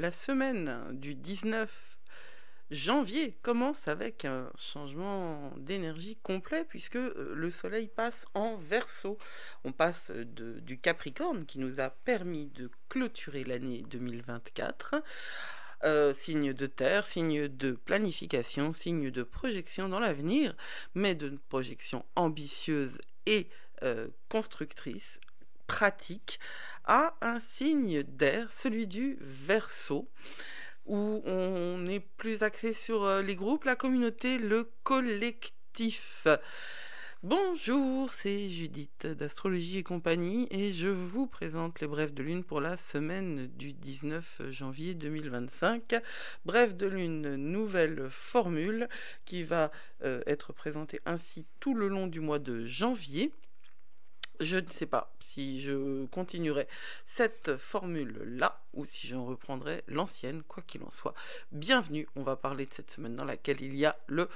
La semaine du 19 janvier commence avec un changement d'énergie complet puisque le soleil passe en Verseau. On passe du Capricorne qui nous a permis de clôturer l'année 2024. Signe de terre, signe de planification, signe de projection dans l'avenir, mais de projection ambitieuse et constructrice, pratique, à un signe d'air, celui du Verseau, où on est plus axé sur les groupes, la communauté, le collectif. Bonjour, c'est Judith d'Astrologie et compagnie et je vous présente les brèves de lune pour la semaine du 19 janvier 2025. Brève de lune, nouvelle formule qui va être présentée ainsi tout le long du mois de janvier. Je ne sais pas si je continuerai cette formule-là ou si j'en reprendrai l'ancienne, quoi qu'il en soit. Bienvenue, on va parler de cette semaine dans laquelle il y a le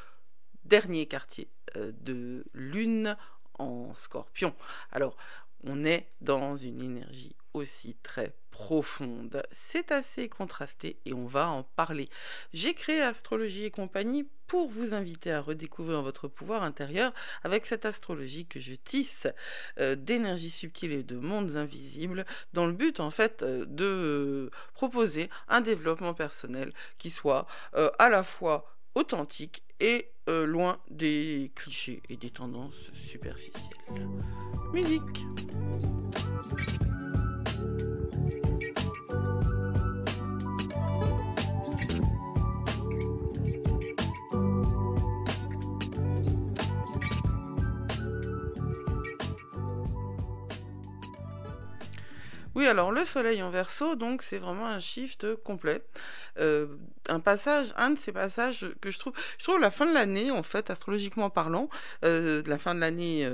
dernier quartier de lune en Scorpion. Alors, on est dans une énergie aussi très profonde. C'est assez contrasté et on va en parler. J'ai créé Astrologie et compagnie pour vous inviter à redécouvrir votre pouvoir intérieur avec cette astrologie que je tisse d'énergie subtile et de mondes invisibles dans le but en fait de proposer un développement personnel qui soit à la fois authentique et loin des clichés et des tendances superficielles. Musique. Oui, alors le soleil en Verseau, donc c'est vraiment un shift complet. Un de ces passages que je trouve la fin de l'année, en fait, astrologiquement parlant, la fin de l'année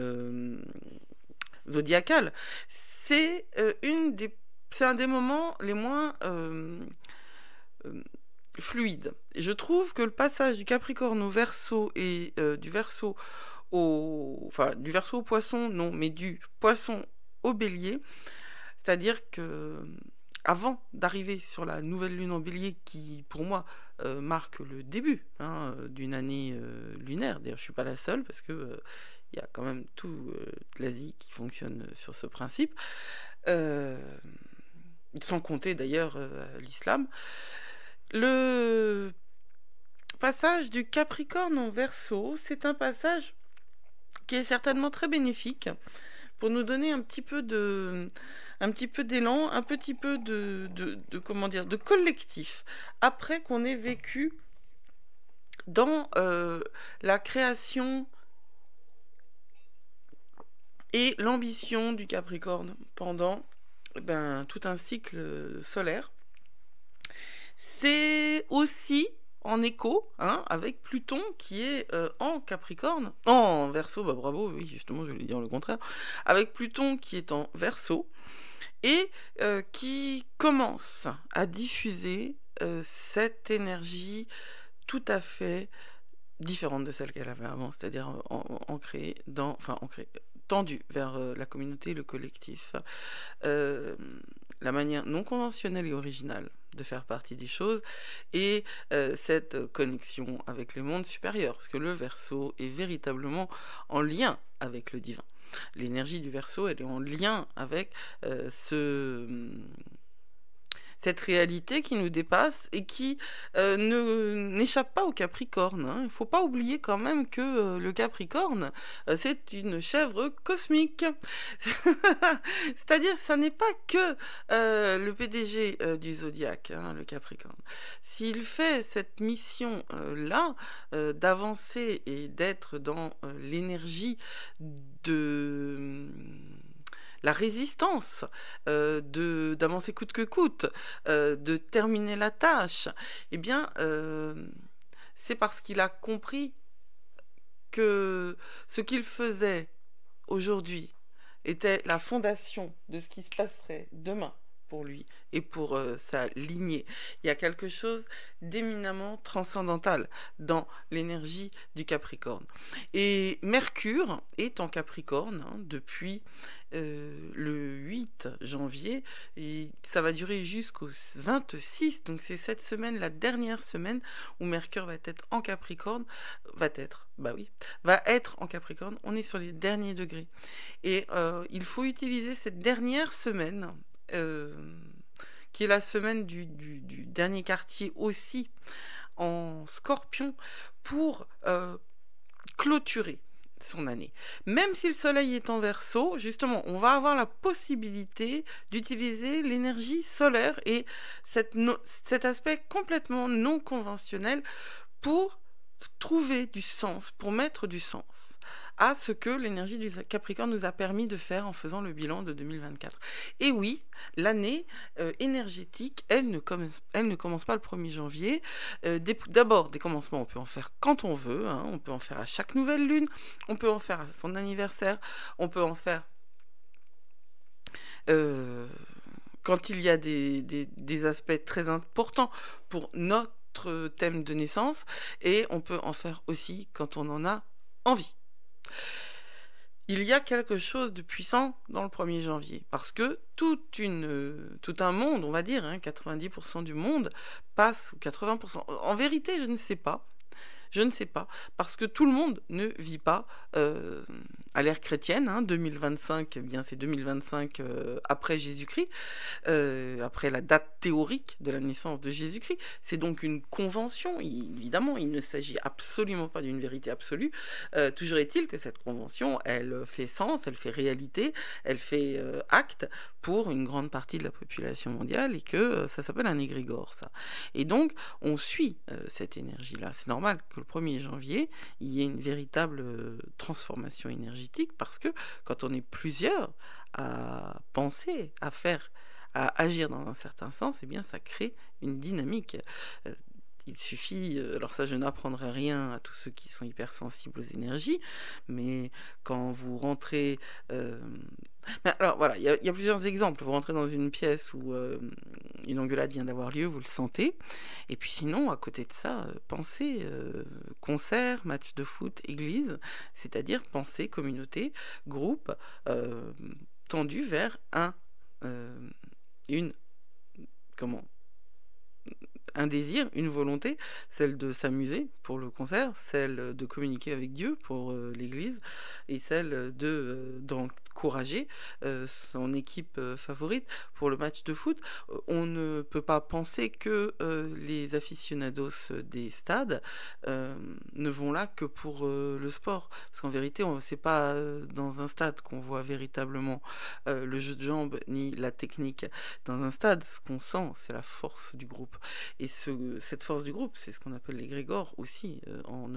zodiacale, c'est c'est un des moments les moins fluides. Et je trouve que le passage du Capricorne au Verseau et du Verseau du Verseau au Poisson, non, mais du Poisson au Bélier. C'est-à-dire que avant d'arriver sur la nouvelle lune en bélier qui, pour moi, marque le début d'une année lunaire, d'ailleurs je ne suis pas la seule parce que il y a quand même tout l'Asie qui fonctionne sur ce principe, sans compter d'ailleurs l'islam. Le passage du Capricorne en Verseau, c'est un passage qui est certainement très bénéfique pour nous donner un petit peu d'élan, un petit peu comment dire, de collectif, après qu'on ait vécu dans la création et l'ambition du Capricorne pendant tout un cycle solaire. C'est aussi en écho avec Pluton qui est en Capricorne, en Verseau, bravo, oui, justement, je voulais dire le contraire, avec Pluton qui est en Verseau et qui commence à diffuser cette énergie tout à fait différente de celle qu'elle avait avant, c'est-à-dire tendue vers la communauté, le collectif, la manière non conventionnelle et originale de faire partie des choses et cette connexion avec le monde supérieur, parce que le Verseau est véritablement en lien avec le divin. L'énergie du Verseau, elle est en lien avec cette réalité qui nous dépasse et qui n'échappe pas au Capricorne. Il ne faut pas oublier quand même que le Capricorne, c'est une chèvre cosmique. C'est-à-dire, ça n'est pas que le PDG du zodiaque, le Capricorne. S'il fait cette mission-là, d'avancer et d'être dans l'énergie de la résistance, d'avancer coûte que coûte, de terminer la tâche, eh bien, c'est parce qu'il a compris que ce qu'il faisait aujourd'hui était la fondation de ce qui se passerait demain pour lui et pour sa lignée. Il y a quelque chose d'éminemment transcendantal dans l'énergie du Capricorne. Et Mercure est en Capricorne depuis le 8 janvier et ça va durer jusqu'au 26. Donc c'est cette semaine, la dernière semaine où Mercure va être en Capricorne. Va être en Capricorne. On est sur les derniers degrés. Et il faut utiliser cette dernière semaine, qui est la semaine du dernier quartier aussi, en Scorpion, pour clôturer son année. Même si le soleil est en Verseau, justement, on va avoir la possibilité d'utiliser l'énergie solaire et cet aspect complètement non conventionnel pour trouver du sens, pour mettre du sens à ce que l'énergie du Capricorne nous a permis de faire en faisant le bilan de 2024. Et oui, l'année énergétique, elle ne commence pas le 1er janvier. D'abord, des commencements, on peut en faire quand on veut, hein, on peut en faire à chaque nouvelle lune, on peut en faire à son anniversaire, on peut en faire quand il y a des aspects très importants pour notre thème de naissance, et on peut en faire aussi quand on en a envie. Il y a quelque chose de puissant dans le 1er janvier, parce que tout un monde, on va dire, hein, 90% du monde passe, ou 80%, en vérité, je ne sais pas, parce que tout le monde ne vit pas à l'ère chrétienne, hein, 2025, eh bien c'est 2025 après Jésus-Christ, après la date théorique de la naissance de Jésus-Christ. C'est donc une convention, évidemment, il ne s'agit absolument pas d'une vérité absolue. Toujours est-il que cette convention, elle fait sens, elle fait réalité, elle fait acte pour une grande partie de la population mondiale, et que ça s'appelle un égrégore, ça. Et donc, on suit cette énergie-là. C'est normal que le 1er janvier, il y ait une véritable transformation énergétique, parce que quand on est plusieurs à penser, à faire, à agir dans un certain sens, eh bien, ça crée une dynamique. Il suffit, alors ça je n'apprendrai rien à tous ceux qui sont hypersensibles aux énergies, mais quand vous rentrez... alors voilà, il y a plusieurs exemples. Vous rentrez dans une pièce où une engueulade vient d'avoir lieu, vous le sentez, et puis sinon, à côté de ça, pensez concert, match de foot, église, c'est-à-dire pensez communauté, groupe, tendu vers un désir, une volonté, celle de s'amuser pour le concert, celle de communiquer avec Dieu pour l'église, et celle d'encourager son équipe favorite pour le match de foot. On ne peut pas penser que les aficionados des stades ne vont là que pour le sport, parce qu'en vérité, c'est pas dans un stade qu'on voit véritablement le jeu de jambes ni la technique. Dans un stade, ce qu'on sent, c'est la force du groupe. Et cette force du groupe, c'est ce qu'on appelle l'égrégore aussi, en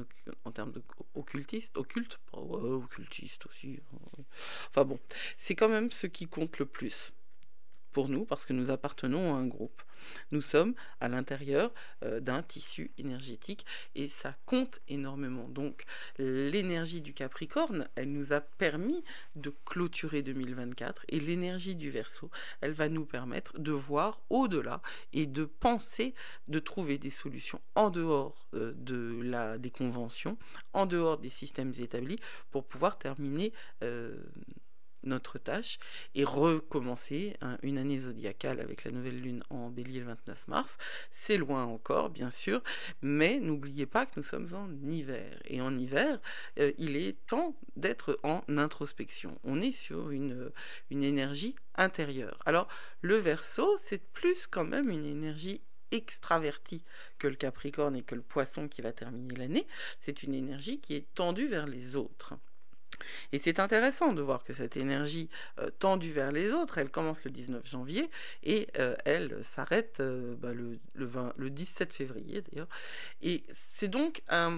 termes occultiste aussi. Enfin bon, c'est quand même ce qui compte le plus pour nous, parce que nous appartenons à un groupe. Nous sommes à l'intérieur d'un tissu énergétique, et ça compte énormément. Donc l'énergie du Capricorne, elle nous a permis de clôturer 2024, et l'énergie du Verseau, elle va nous permettre de voir au-delà et de penser, de trouver des solutions en dehors des conventions, en dehors des systèmes établis, pour pouvoir terminer notre tâche et recommencer une année zodiacale avec la nouvelle lune en Bélier le 29 mars. C'est loin encore, bien sûr, mais n'oubliez pas que nous sommes en hiver. Et en hiver, il est temps d'être en introspection. On est sur une énergie intérieure. Alors, le Verseau, c'est plus quand même une énergie extravertie que le Capricorne et que le Poisson qui va terminer l'année. C'est une énergie qui est tendue vers les autres. Et c'est intéressant de voir que cette énergie tendue vers les autres, elle commence le 19 janvier et elle s'arrête le 17 février d'ailleurs. Et c'est donc un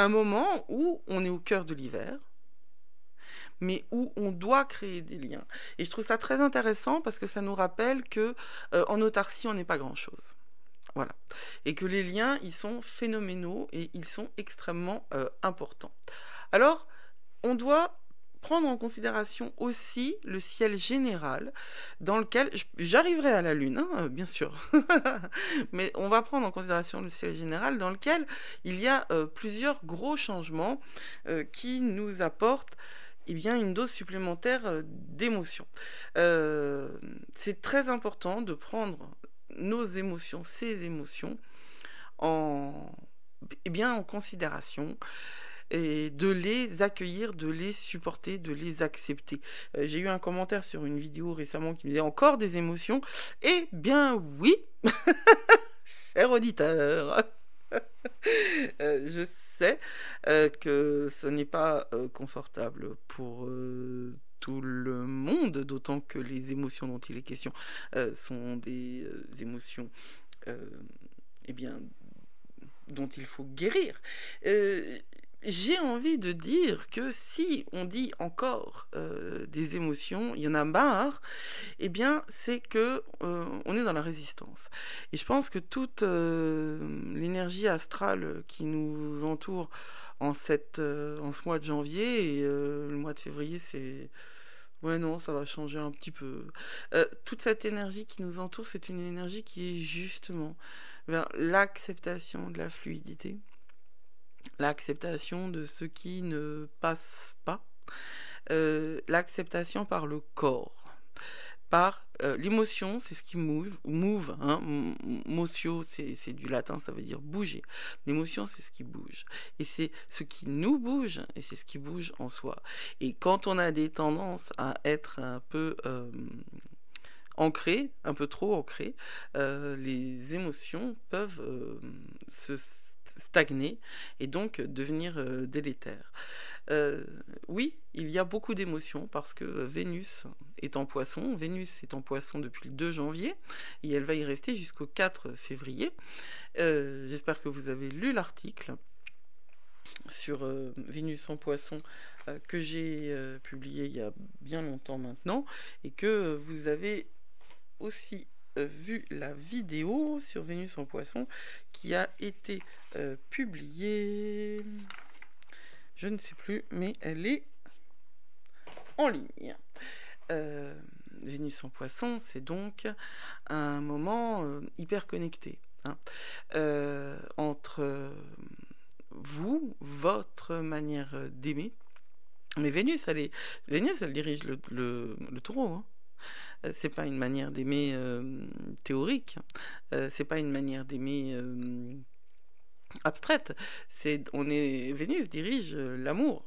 moment où on est au cœur de l'hiver, mais où on doit créer des liens. Et je trouve ça très intéressant parce que ça nous rappelle que en autarcie, on n'est pas grand-chose. Voilà. Et que les liens, ils sont phénoménaux et ils sont extrêmement importants. Alors, on doit prendre en considération aussi le ciel général dans lequel j'arriverai à la Lune, hein, bien sûr, mais on va prendre en considération le ciel général dans lequel il y a plusieurs gros changements qui nous apportent eh bien, une dose supplémentaire d'émotions. C'est très important de prendre nos émotions, ces émotions, en, eh bien, en considération et de les accueillir, de les supporter, de les accepter. J'ai eu un commentaire sur une vidéo récemment qui me disait encore des émotions. Eh bien oui, cher auditeur, je sais que ce n'est pas confortable pour tout le monde, d'autant que les émotions dont il est question sont des émotions eh bien, dont il faut guérir. J'ai envie de dire que si on dit encore des émotions, il y en a marre, eh bien c'est que on est dans la résistance. Et je pense que toute l'énergie astrale qui nous entoure en ce mois de janvier et le mois de février, c'est... Ouais, non, ça va changer un petit peu. Toute cette énergie qui nous entoure, c'est une énergie qui est justement vers l'acceptation de la fluidité, l'acceptation de ce qui ne passe pas, l'acceptation par le corps, par l'émotion, c'est ce qui move, hein, motio, c'est du latin, ça veut dire bouger. L'émotion, c'est ce qui bouge. Et c'est ce qui nous bouge, et c'est ce qui bouge en soi. Et quand on a des tendances à être un peu ancrées, un peu trop ancrées, les émotions peuvent se stagner et donc devenir délétères. Oui, il y a beaucoup d'émotions parce que Vénus est en Poisson. Vénus est en Poisson depuis le 2 janvier et elle va y rester jusqu'au 4 février. J'espère que vous avez lu l'article sur Vénus en Poisson que j'ai publié il y a bien longtemps maintenant et que vous avez aussi vu la vidéo sur Vénus en Poisson qui a été publiée, je ne sais plus, mais elle est en ligne. Vénus en Poisson, c'est donc un moment hyper connecté, hein, entre vous, votre manière d'aimer. Mais Vénus, elle dirige le taureau, hein. C'est pas une manière d'aimer théorique, c'est pas une manière d'aimer abstraite. Vénus dirige l'amour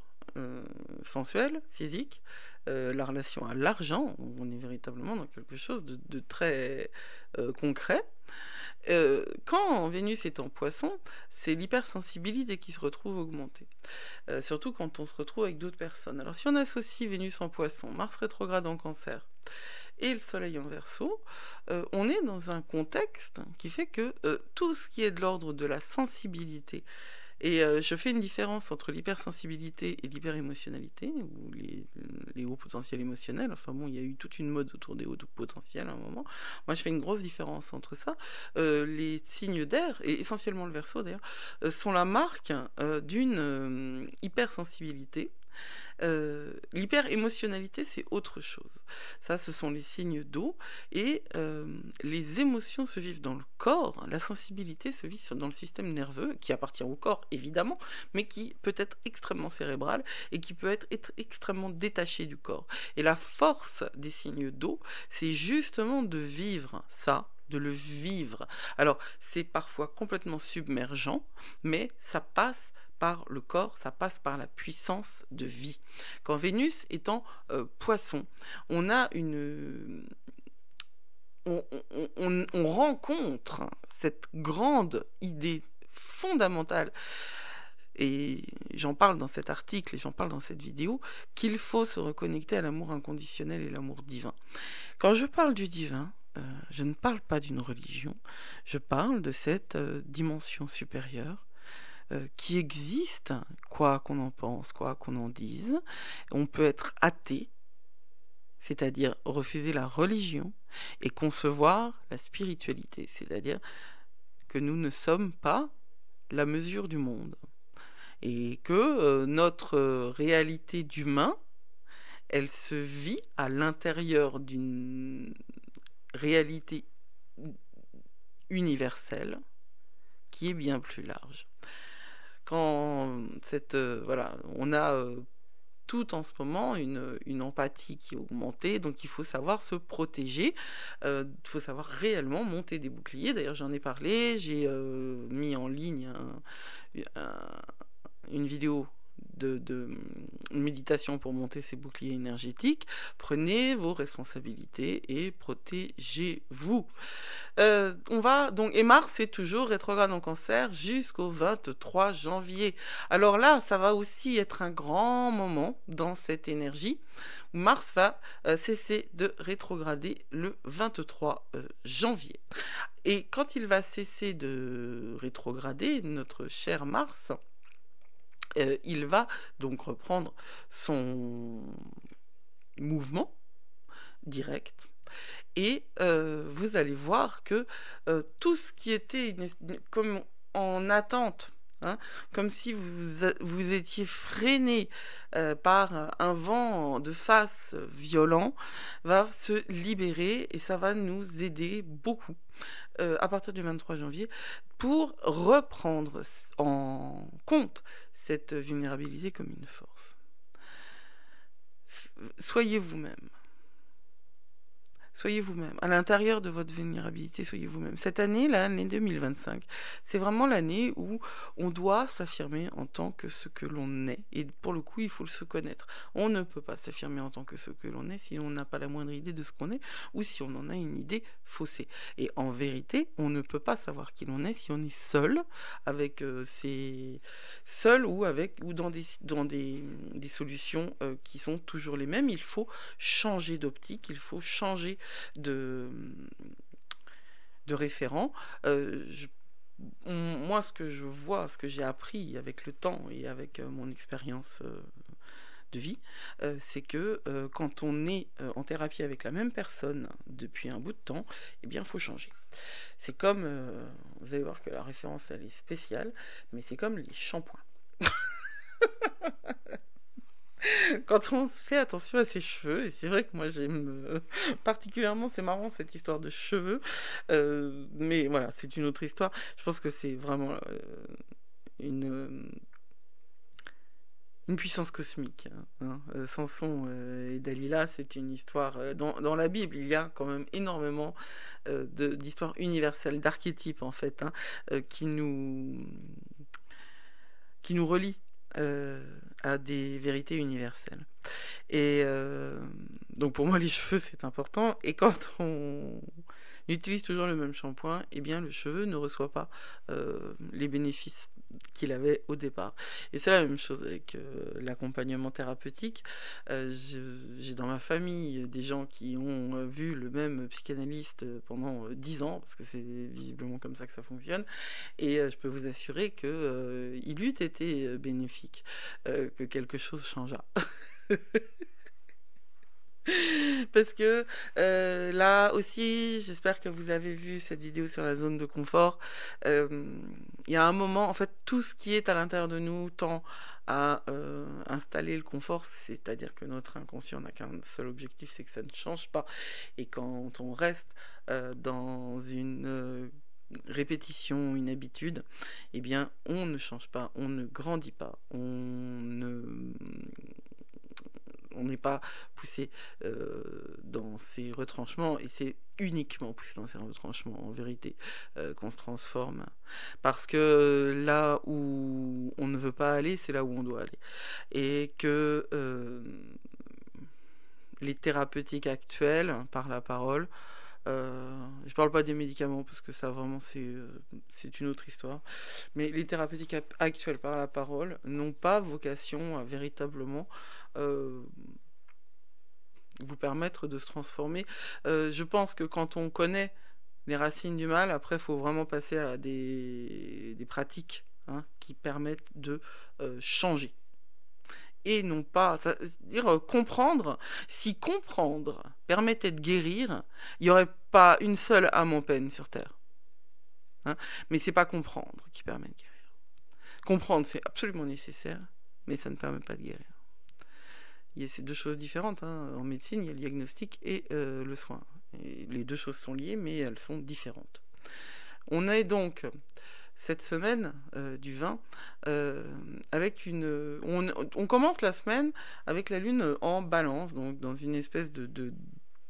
sensuel, physique, la relation à l'argent. On est véritablement dans quelque chose de très concret. Quand Vénus est en Poisson, c'est l'hypersensibilité qui se retrouve augmentée. Surtout quand on se retrouve avec d'autres personnes. Alors si on associe Vénus en Poisson, Mars rétrograde en Cancer et le Soleil en Verseau, on est dans un contexte qui fait que tout ce qui est de l'ordre de la sensibilité, et je fais une différence entre l'hypersensibilité et l'hyperémotionnalité, ou les hauts potentiels émotionnels. Enfin bon, il y a eu toute une mode autour des hauts potentiels à un moment. Moi, je fais une grosse différence entre ça. Les signes d'air, et essentiellement le Verseau d'ailleurs, sont la marque d'une hypersensibilité. L'hyper-émotionnalité, c'est autre chose. Ça, ce sont les signes d'eau. Et les émotions se vivent dans le corps. La sensibilité se vit dans le système nerveux, qui appartient au corps, évidemment, mais qui peut être extrêmement cérébral et qui peut être extrêmement détaché du corps. Et la force des signes d'eau, c'est justement de vivre ça, de le vivre. Alors, c'est parfois complètement submergent, mais ça passe par le corps, ça passe par la puissance de vie. Quand Vénus est en Poisson, on a on rencontre cette grande idée fondamentale, et j'en parle dans cet article et j'en parle dans cette vidéo, qu'il faut se reconnecter à l'amour inconditionnel et l'amour divin. Quand je parle du divin, je ne parle pas d'une religion, je parle de cette dimension supérieure qui existe, quoi qu'on en pense, quoi qu'on en dise. On peut être athée, c'est-à-dire refuser la religion, et concevoir la spiritualité, c'est-à-dire que nous ne sommes pas la mesure du monde, et que notre réalité d'humain elle se vit à l'intérieur d'une réalité universelle qui est bien plus large. Quand voilà, on a tout en ce moment une empathie qui est augmentée, donc il faut savoir se protéger, il faut savoir réellement monter des boucliers. D'ailleurs, j'en ai parlé, j'ai mis en ligne une vidéo une méditation pour monter ses boucliers énergétiques. Prenez vos responsabilités et protégez-vous. On va donc, et Mars est toujours rétrograde en Cancer jusqu'au 23 janvier. Alors là, ça va aussi être un grand moment dans cette énergie où Mars va cesser de rétrograder le 23 janvier. Et quand il va cesser de rétrograder, notre cher Mars, il va donc reprendre son mouvement direct. Et vous allez voir que tout ce qui était comme en attente, hein, comme si vous étiez freiné par un vent de face violent, va se libérer et ça va nous aider beaucoup à partir du 23 janvier pour reprendre en compte cette vulnérabilité comme une force. Soyez vous-même. Soyez vous-même. À l'intérieur de votre vulnérabilité, soyez vous-même. Cette année, l'année 2025, c'est vraiment l'année où on doit s'affirmer en tant que ce que l'on est. Et pour le coup, il faut se connaître. On ne peut pas s'affirmer en tant que ce que l'on est si on n'a pas la moindre idée de ce qu'on est ou si on en a une idée faussée. Et en vérité, on ne peut pas savoir qui l'on est si on est seul, avec seul ou dans des solutions qui sont toujours les mêmes. Il faut changer d'optique, il faut changer de référent. Moi, ce que je vois, ce que j'ai appris avec le temps et avec mon expérience de vie, c'est que quand on est en thérapie avec la même personne depuis un bout de temps, eh bien, il faut changer. C'est comme, vous allez voir que la référence, elle est spéciale, mais c'est comme les shampoings. Quand on se fait attention à ses cheveux, et c'est vrai que moi j'aime particulièrement, c'est marrant cette histoire de cheveux, mais voilà, c'est une autre histoire. Je pense que c'est vraiment une puissance cosmique. Hein. Samson et Dalila, c'est une histoire. Dans la Bible, il y a quand même énormément d'histoires universelles, d'archétypes en fait, hein, qui nous relient à des vérités universelles. Et donc pour moi, les cheveux, c'est important. Et quand on utilise toujours le même shampoing, eh bien le cheveu ne reçoit pas les bénéfices qu'il avait au départ. Et c'est la même chose avec l'accompagnement thérapeutique. J'ai dans ma famille des gens qui ont vu le même psychanalyste pendant 10 ans, parce que c'est visiblement comme ça que ça fonctionne, et je peux vous assurer que il eût été bénéfique que quelque chose changeât. Parce que là aussi, j'espère que vous avez vu cette vidéo sur la zone de confort. Il y a un moment, en fait, tout ce qui est à l'intérieur de nous tend à installer le confort, c'est-à-dire que notre inconscient n'a qu'un seul objectif, c'est que ça ne change pas. Et quand on reste dans une répétition, une habitude, eh bien, on ne change pas, on ne grandit pas, on n'est pas poussé dans ces retranchements, et c'est uniquement poussé dans ces retranchements en vérité qu'on se transforme, parce que là où on ne veut pas aller, c'est là où on doit aller, et que les thérapeutiques actuelles par la parole, je parle pas des médicaments parce que ça vraiment c'est une autre histoire, mais les thérapeutiques actuelles par la parole n'ont pas vocation à véritablement vous permettre de se transformer. Je pense que quand on connaît les racines du mal, après il faut vraiment passer à des pratiques qui permettent de changer. Et non pas, c'est-à-dire comprendre. Si comprendre permettait de guérir, il n'y aurait pas une seule âme en peine sur Terre. Mais c'est pas comprendre qui permet de guérir. Comprendre, c'est absolument nécessaire, mais ça ne permet pas de guérir. C'est deux choses différentes, hein. En médecine, il y a le diagnostic et le soin. Et les deux choses sont liées, mais elles sont différentes. On est donc cette semaine du 20 avec on commence la semaine avec la lune en balance, donc dans une espèce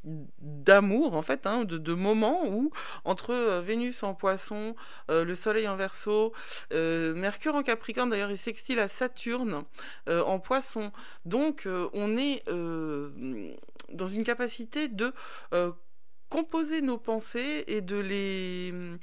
d'amour en fait, hein, de moment où entre Vénus en poisson, le soleil en verso, Mercure en capricorne, d'ailleurs il sextile à Saturne en poisson, donc on est dans une capacité de composer nos pensées et de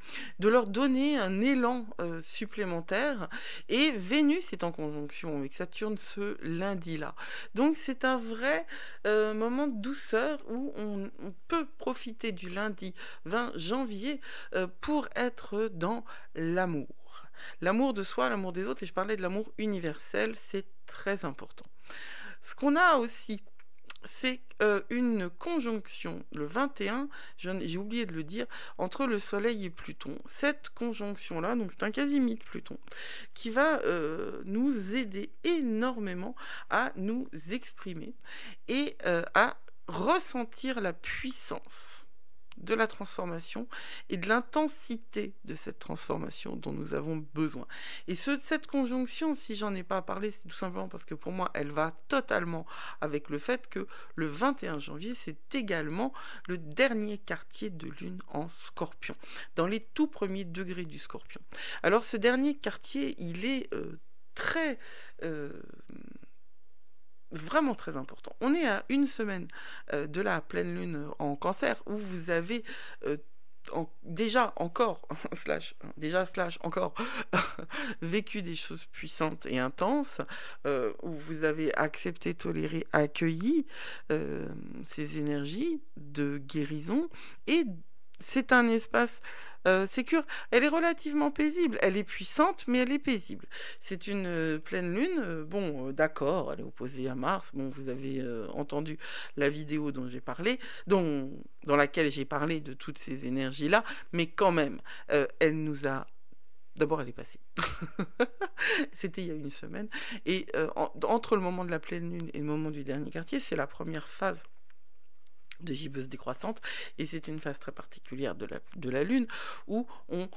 leur donner un élan supplémentaire. Et Vénus est en conjonction avec Saturne ce lundi-là. Donc c'est un vrai moment de douceur où on peut profiter du lundi 20 janvier pour être dans l'amour. L'amour de soi, l'amour des autres, et je parlais de l'amour universel, c'est très important. Ce qu'on a aussi, c'est une conjonction, le 21, j'ai oublié de le dire, entre le Soleil et Pluton. Cette conjonction-là, donc c'est un quasi-mythe Pluton, qui va nous aider énormément à nous exprimer et à ressentir la puissance de la transformation et de l'intensité de cette transformation dont nous avons besoin. Et cette conjonction, si j'en ai pas parlé, c'est tout simplement parce que pour moi, elle va totalement avec le fait que le 21 janvier, c'est également le dernier quartier de lune en Scorpion, dans les tout premiers degrés du Scorpion. Alors ce dernier quartier, il est très... vraiment très important. On est à une semaine de la pleine lune en Cancer, où vous avez déjà encore vécu des choses puissantes et intenses, où vous avez accepté, toléré, accueilli ces énergies de guérison, et c'est un espace sécure. Elle est relativement paisible. Elle est puissante, mais elle est paisible. C'est une pleine lune. Bon, d'accord, elle est opposée à Mars. Bon, vous avez entendu la vidéo dont j'ai parlé, dans laquelle j'ai parlé de toutes ces énergies-là, mais quand même, elle nous a... D'abord, elle est passée. C'était il y a une semaine. Et entre le moment de la pleine lune et le moment du dernier quartier, c'est la première phase de gibbeuse décroissante, et c'est une phase très particulière de la Lune où on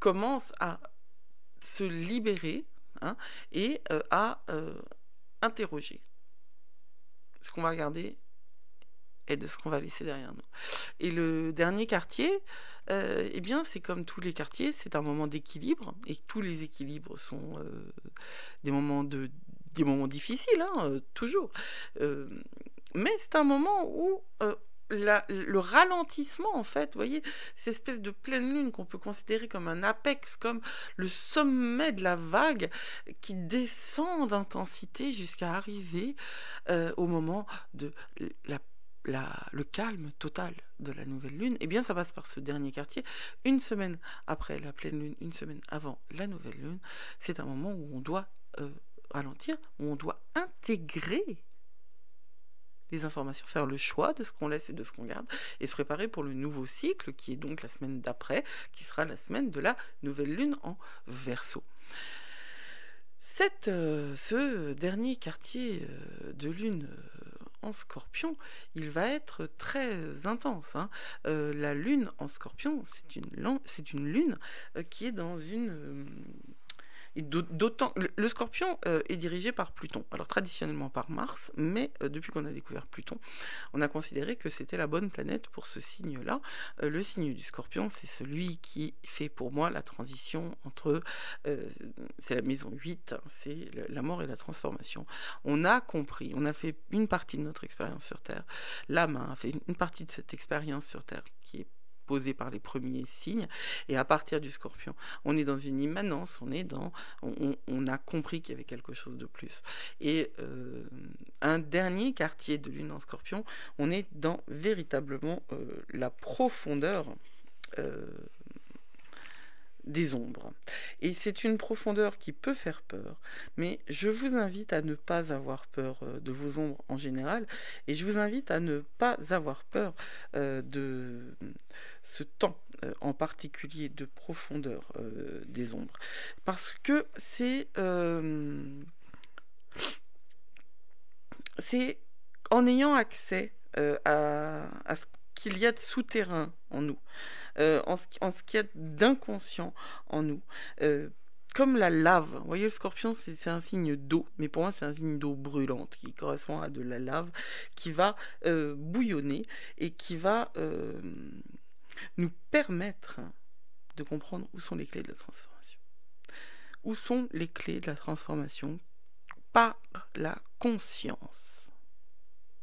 commence à se libérer, hein, et à interroger ce qu'on va regarder et de ce qu'on va laisser derrière nous. Et le dernier quartier, eh bien, c'est comme tous les quartiers, c'est un moment d'équilibre, et tous les équilibres sont des moments difficiles, hein, toujours. Mais c'est un moment où le ralentissement, en fait, vous voyez, cette espèce de pleine lune qu'on peut considérer comme un apex, comme le sommet de la vague qui descend d'intensité jusqu'à arriver au moment de le calme total de la nouvelle lune. Eh bien, ça passe par ce dernier quartier. Une semaine après la pleine lune, une semaine avant la nouvelle lune, c'est un moment où on doit ralentir, où on doit intégrer les informations, faire le choix de ce qu'on laisse et de ce qu'on garde, et se préparer pour le nouveau cycle, qui est donc la semaine d'après, qui sera la semaine de la nouvelle lune en Verseau. Ce dernier quartier de lune en Scorpion, il va être très intense, hein. La lune en Scorpion, c'est une lune qui est dans une... Et d'autant, le Scorpion est dirigé par Pluton, alors traditionnellement par Mars, mais depuis qu'on a découvert Pluton, on a considéré que c'était la bonne planète pour ce signe-là. Le signe du Scorpion, c'est celui qui fait pour moi la transition entre... c'est la maison 8, c'est la mort et la transformation. On a compris, on a fait une partie de notre expérience sur Terre, l'âme a fait une partie de cette expérience sur Terre qui est posé par les premiers signes, et à partir du Scorpion, on est dans une immanence, on a compris qu'il y avait quelque chose de plus. Et un dernier quartier de lune en Scorpion, on est dans véritablement la profondeur des ombres. Et c'est une profondeur qui peut faire peur, mais je vous invite à ne pas avoir peur de vos ombres en général, et je vous invite à ne pas avoir peur de ce temps en particulier de profondeur des ombres, parce que c'est c'est en ayant accès à ce qu'il y a de souterrain en nous, en ce qu'il y a d'inconscient en nous. euh, Comme la lave. Vous voyez, le scorpion, c'est un signe d'eau, mais pour moi, c'est un signe d'eau brûlante qui correspond à de la lave qui va bouillonner et qui va nous permettre de comprendre où sont les clés de la transformation. Où sont les clés de la transformation par la conscience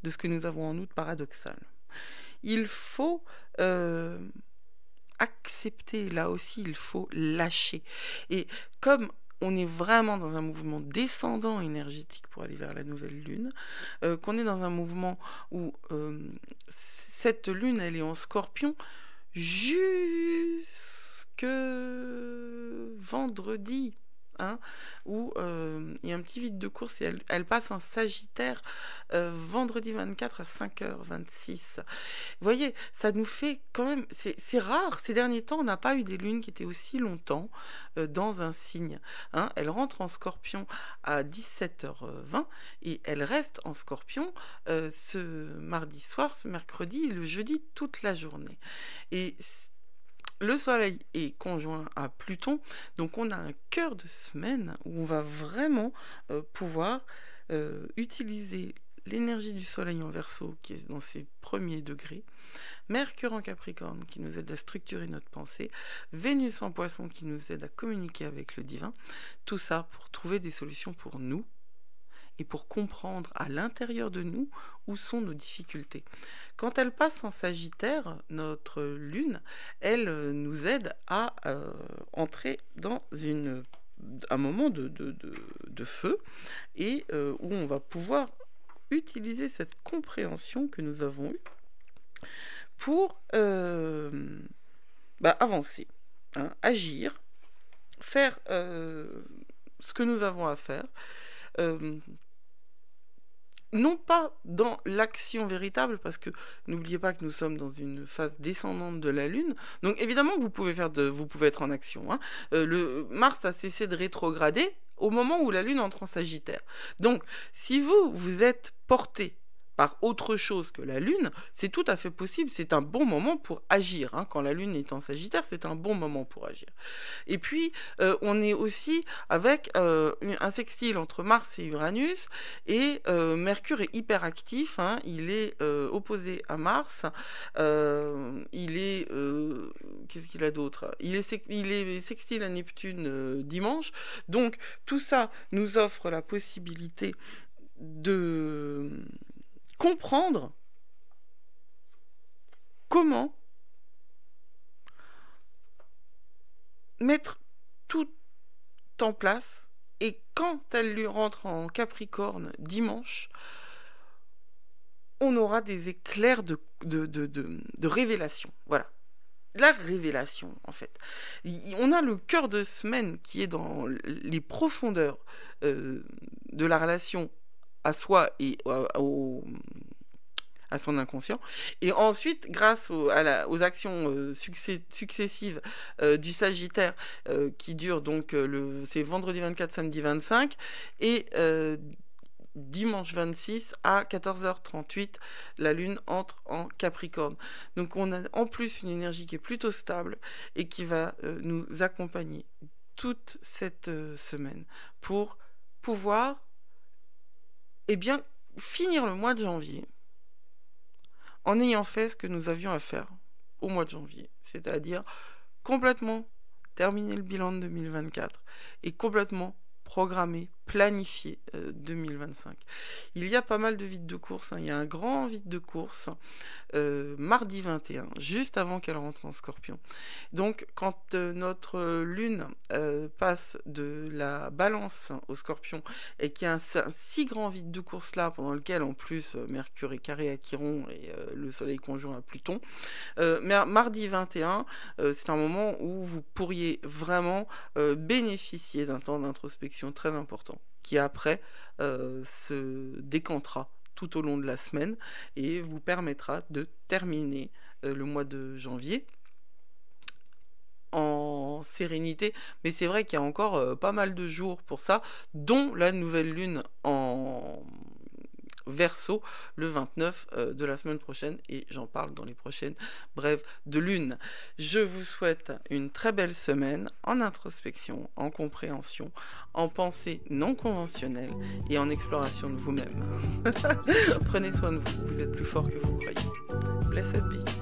de ce que nous avons en nous de paradoxal. Il faut accepter, là aussi, il faut lâcher. Et comme on est vraiment dans un mouvement descendant énergétique pour aller vers la nouvelle lune, qu'on est dans un mouvement où cette lune, elle est en scorpion jusque vendredi, hein, où il y a un petit vide de course et elle passe en Sagittaire vendredi 24 à 5h26. Vous voyez, ça nous fait quand même... C'est rare, ces derniers temps, on n'a pas eu des lunes qui étaient aussi longtemps dans un signe. Hein. Elle rentre en scorpion à 17h20 et elle reste en scorpion ce mardi soir, ce mercredi et le jeudi toute la journée. Et le soleil est conjoint à Pluton, donc on a un cœur de semaine où on va vraiment pouvoir utiliser l'énergie du soleil en Verseau qui est dans ses premiers degrés, Mercure en Capricorne qui nous aide à structurer notre pensée, Vénus en Poisson qui nous aide à communiquer avec le divin, tout ça pour trouver des solutions pour nous et pour comprendre à l'intérieur de nous où sont nos difficultés. Quand elle passe en Sagittaire, notre lune, elle nous aide à entrer dans un moment de feu et où on va pouvoir utiliser cette compréhension que nous avons eue pour avancer, hein, agir, faire ce que nous avons à faire, non pas dans l'action véritable, parce que n'oubliez pas que nous sommes dans une phase descendante de la Lune, donc évidemment que vous pouvez être en action. Hein. Le Mars a cessé de rétrograder au moment où la Lune entre en Sagittaire. Donc, si vous êtes porté par autre chose que la Lune, c'est tout à fait possible, c'est un bon moment pour agir. Hein. Quand la Lune est en Sagittaire, c'est un bon moment pour agir. Et puis, on est aussi avec un sextile entre Mars et Uranus, et Mercure est hyper actif, hein. Il est opposé à Mars, il est... qu'est-ce qu'il a d'autre ? Il est sextile à Neptune dimanche, donc tout ça nous offre la possibilité de comprendre comment mettre tout en place, et quand elle lui rentre en Capricorne dimanche, on aura des éclairs de révélation. Voilà. La révélation, en fait. On a le cœur de semaine qui est dans les profondeurs de la relation à soi et à son inconscient. Et ensuite, grâce aux actions successives du Sagittaire, qui durent donc, c'est vendredi 24, samedi 25, et dimanche 26 à 14h38, la Lune entre en Capricorne. Donc on a en plus une énergie qui est plutôt stable et qui va nous accompagner toute cette semaine pour pouvoir finir le mois de janvier en ayant fait ce que nous avions à faire au mois de janvier, c'est-à-dire complètement terminer le bilan de 2024 et complètement programmer, planifier 2025. Il y a pas mal de vides de course, hein. Il y a un grand vide de course mardi 21, juste avant qu'elle rentre en Scorpion. Donc quand notre lune passe de la balance au Scorpion et qu'il y a un si grand vide de course là, pendant lequel en plus Mercure est carré à Chiron et le Soleil conjoint à Pluton, mardi 21, c'est un moment où vous pourriez vraiment bénéficier d'un temps d'introspection très important qui après se décantera tout au long de la semaine et vous permettra de terminer le mois de janvier en sérénité. Mais c'est vrai qu'il y a encore pas mal de jours pour ça, dont la nouvelle lune en Verseau le 29 de la semaine prochaine, et j'en parle dans les prochaines brèves de lune. Je vous souhaite une très belle semaine en introspection, en compréhension, en pensée non conventionnelle et en exploration de vous-même. Prenez soin de vous, vous êtes plus fort que vous croyez. Blessed be.